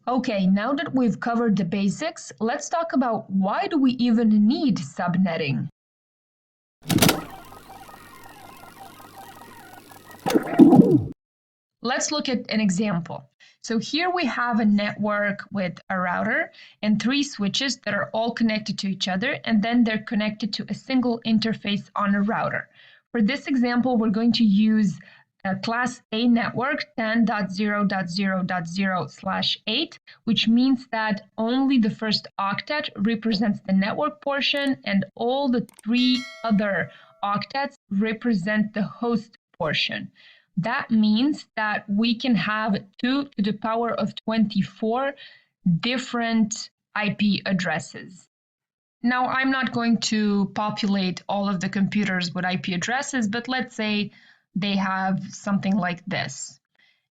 Okay, now that we've covered the basics, let's talk about why do we even need subnetting? Let's look at an example. So here we have a network with a router and 3 switches that are all connected to each other, and then they're connected to a single interface on a router. For this example, we're going to use a class A network 10.0.0.0/8, which means that only the first octet represents the network portion and all the 3 other octets represent the host portion. That means that we can have 2 to the power of 24 different IP addresses. Now, I'm not going to populate all of the computers with IP addresses, but let's say they have something like this.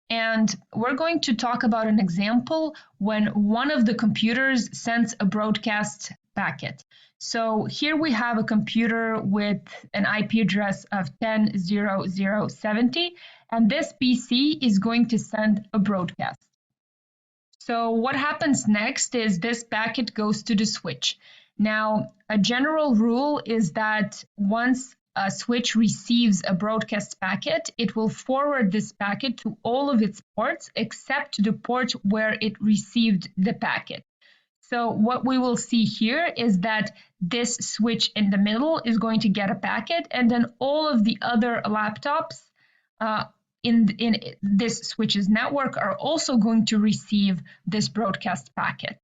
And we're going to talk about an example when one of the computers sends a broadcast packet. So here we have a computer with an IP address of 10.0.0.70, and this PC is going to send a broadcast. So what happens next is this packet goes to the switch. Now, a general rule is that once a switch receives a broadcast packet, it will forward this packet to all of its ports except the port where it received the packet. So what we will see here is that this switch in the middle is going to get a packet, and then all of the other laptops in this switch's network are also going to receive this broadcast packet.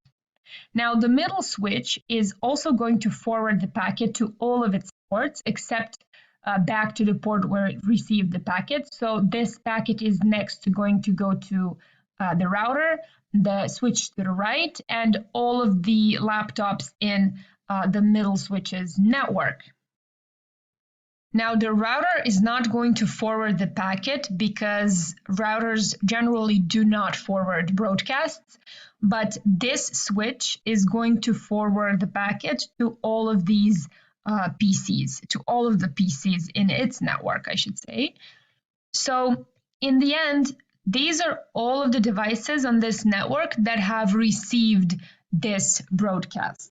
Now, the middle switch is also going to forward the packet to all of its ports except back to the port where it received the packet. So this packet is next going to go to the router, the switch to the right, and all of the laptops in the middle switch's network. Now, the router is not going to forward the packet because routers generally do not forward broadcasts, but this switch is going to forward the packet to all of these PCs, to all of the PCs in its network, I should say. So in the end, these are all of the devices on this network that have received this broadcast.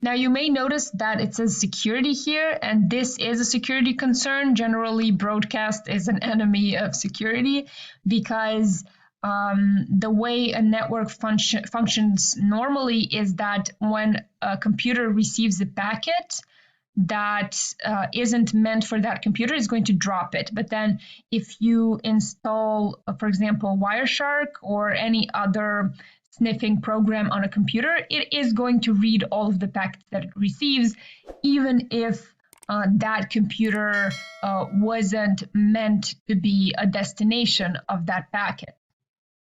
Now, you may notice that it says security here, and this is a security concern. Generally, broadcast is an enemy of security because the way a network functions normally is that when a computer receives a packet that isn't meant for that computer, is going to drop it. But then if you install, for example, Wireshark or any other sniffing program on a computer, it is going to read all of the packets that it receives, even if that computer wasn't meant to be a destination of that packet.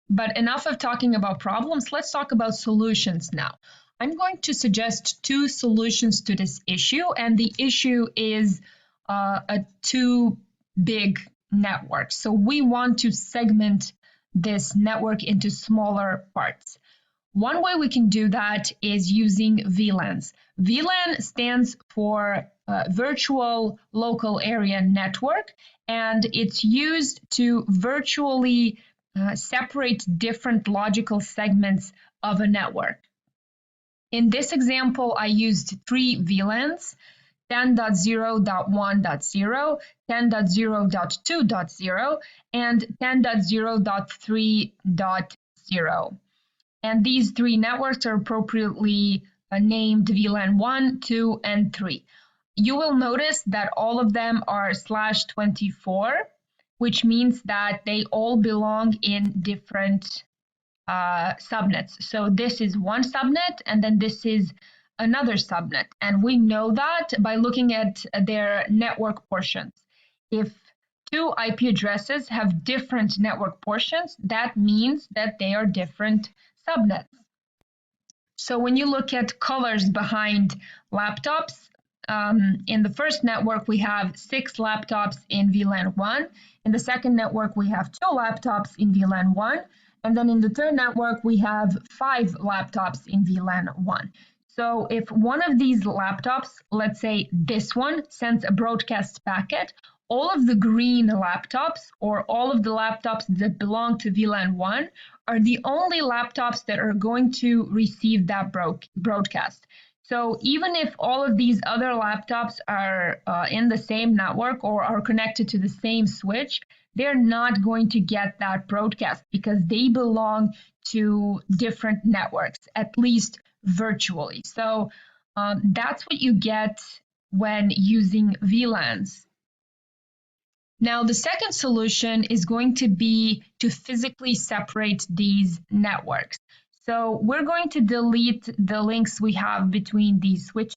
But enough of talking about problems, let's talk about solutions now. I'm going to suggest 2 solutions to this issue, and the issue is a too big network. So we want to segment this network into smaller parts. One way we can do that is using VLANs. VLAN stands for Virtual Local Area Network, and it's used to virtually separate different logical segments of a network. In this example, I used 3 VLANs, 10.0.1.0, 10.0.2.0, and 10.0.3.0. And these 3 networks are appropriately named VLAN 1, 2, and 3. You will notice that all of them are /24, which means that they all belong in different subnets. So this is one subnet, and then this is another subnet. And we know that by looking at their network portions. If 2 IP addresses have different network portions, that means that they are different subnets. So when you look at colors behind laptops, in the first network, we have 6 laptops in VLAN 1. In the second network, we have 2 laptops in VLAN 1. And then in the third network, we have 5 laptops in VLAN 1. So if one of these laptops, let's say this one, sends a broadcast packet, all of the green laptops, or all of the laptops that belong to VLAN 1, are the only laptops that are going to receive that broadcast. So even if all of these other laptops are in the same network or are connected to the same switch, they're not going to get that broadcast because they belong to different networks, at least virtually. So that's what you get when using VLANs. Now, the second solution is going to be to physically separate these networks. So we're going to delete the links we have between these switches,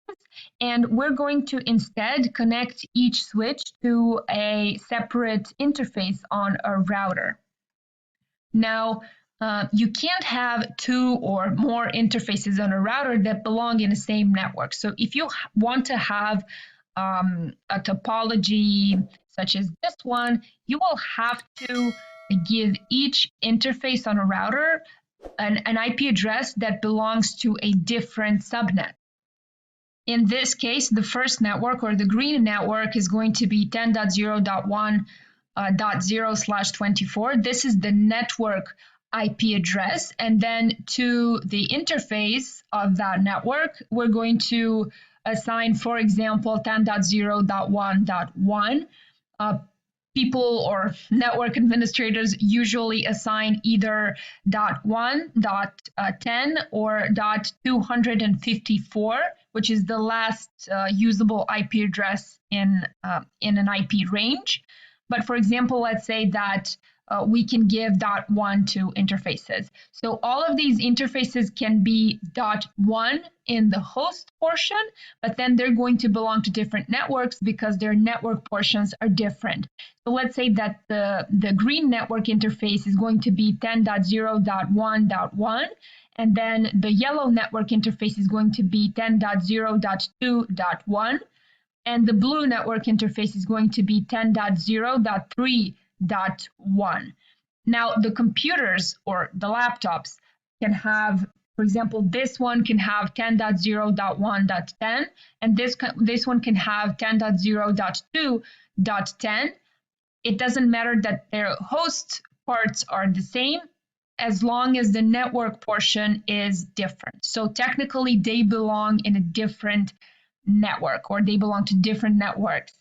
and we're going to instead connect each switch to a separate interface on a router. Now, you can't have two or more interfaces on a router that belong in the same network. So if you want to have a topology such as this one, you will have to give each interface on a router an IP address that belongs to a different subnet. In this case, the first network, or the green network, is going to be 10.0.1.0/24. This is the network IP address. And then to the interface of that network, we're going to assign, for example, 10.0.1.1. People or network administrators usually assign either .1, .10, or .254, which is the last usable IP address in an IP range. But for example, let's say that we can give .1 to interfaces. So all of these interfaces can be .1 in the host portion, but then they're going to belong to different networks because their network portions are different. So let's say that the green network interface is going to be 10.0.1.1, and then the yellow network interface is going to be 10.0.2.1, and the blue network interface is going to be 10.0.3.1. Now, the computers or the laptops can have, for example, this one can have 10.0.1.10, and this one can have 10.0.2.10. It doesn't matter that their host parts are the same as long as the network portion is different. So technically, they belong in a different network, or they belong to different networks.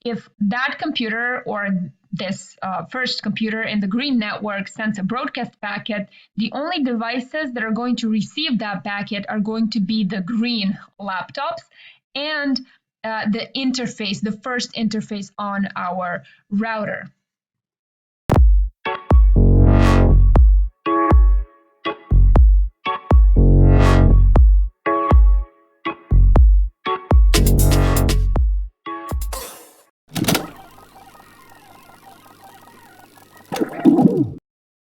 If that computer or this first computer in the green network sends a broadcast packet, the only devices that are going to receive that packet are going to be the green laptops and the interface, the first interface on our router.